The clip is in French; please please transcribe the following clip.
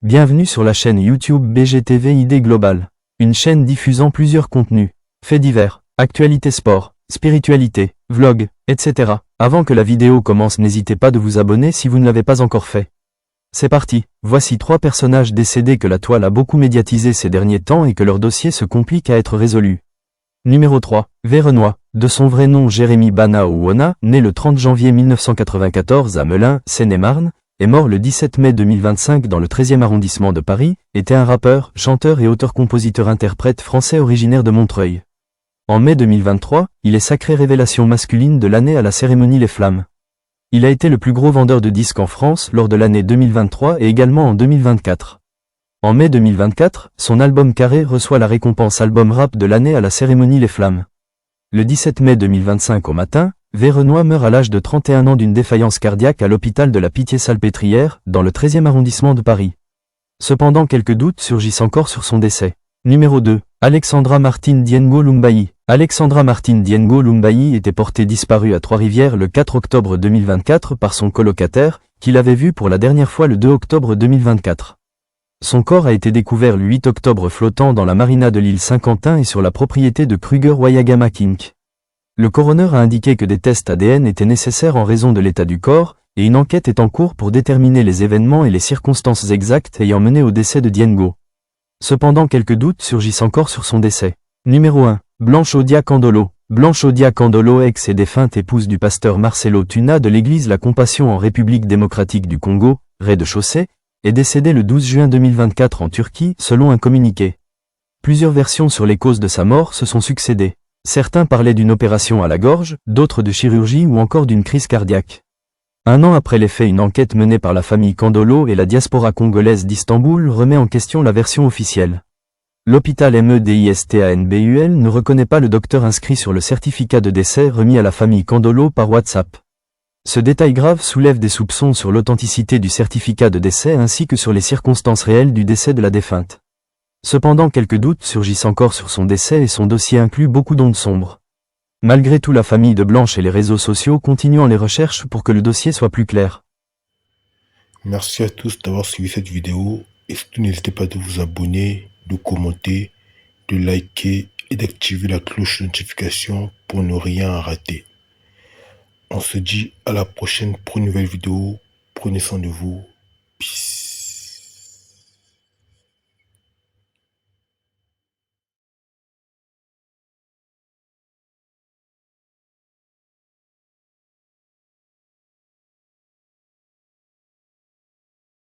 Bienvenue sur la chaîne YouTube BGTV Idée Globale, une chaîne diffusant plusieurs contenus, faits divers, actualités sport, spiritualité, vlogs, etc. Avant que la vidéo commence, n'hésitez pas de vous abonner si vous ne l'avez pas encore fait. C'est parti, voici 3 personnages décédés que la toile a beaucoup médiatisé ces derniers temps et que leur dossier se complique à être résolu. Numéro 3, Verrenoy, de son vrai nom Jérémy Bana Ouona, né le 30 janvier 1994 à Melun, Seine-et-Marne, est mort le 17 mai 2025 dans le 13e arrondissement de Paris, était un rappeur, chanteur et auteur-compositeur-interprète français originaire de Montreuil. En mai 2023, il est sacré révélation masculine de l'année à la cérémonie Les Flammes. Il a été le plus gros vendeur de disques en France lors de l'année 2023 et également en 2024. En mai 2024, son album Carré reçoit la récompense album rap de l'année à la cérémonie Les Flammes. Le 17 mai 2025 au matin, Verrenoy meurt à l'âge de 31 ans d'une défaillance cardiaque à l'hôpital de la Pitié-Salpêtrière, dans le 13e arrondissement de Paris. Cependant, quelques doutes surgissent encore sur son décès. Numéro 2. Alexandra Martine Diengo Lumbayi. Alexandra Martine Diengo Lumbayi était portée disparue à Trois-Rivières le 4 octobre 2024 par son colocataire, qui l'avait vue pour la dernière fois le 2 octobre 2024. Son corps a été découvert le 8 octobre flottant dans la marina de l'île Saint-Quentin et sur la propriété de Kruger Wayagama Inc. Le coroner a indiqué que des tests ADN étaient nécessaires en raison de l'état du corps, et une enquête est en cours pour déterminer les événements et les circonstances exactes ayant mené au décès de Diengo. Cependant, quelques doutes surgissent encore sur son décès. Numéro 1. Blanche Odia Candolo. Blanche Odia Candolo, ex et défunte épouse du pasteur Marcelo Tuna de l'église La Compassion en République démocratique du Congo, rez-de-chaussée, est décédée le 12 juin 2024 en Turquie, selon un communiqué. Plusieurs versions sur les causes de sa mort se sont succédées. Certains parlaient d'une opération à la gorge, d'autres de chirurgie ou encore d'une crise cardiaque. Un an après les faits, une enquête menée par la famille Candolo et la diaspora congolaise d'Istanbul remet en question la version officielle. L'hôpital MEDISTANBUL ne reconnaît pas le docteur inscrit sur le certificat de décès remis à la famille Candolo par WhatsApp. Ce détail grave soulève des soupçons sur l'authenticité du certificat de décès ainsi que sur les circonstances réelles du décès de la défunte. Cependant, quelques doutes surgissent encore sur son décès et son dossier inclut beaucoup d'ondes sombres. Malgré tout, la famille de Blanche et les réseaux sociaux continuent les recherches pour que le dossier soit plus clair. Merci à tous d'avoir suivi cette vidéo et surtout n'hésitez pas de vous abonner, de commenter, de liker et d'activer la cloche de notification pour ne rien rater. On se dit à la prochaine pour une nouvelle vidéo. Prenez soin de vous.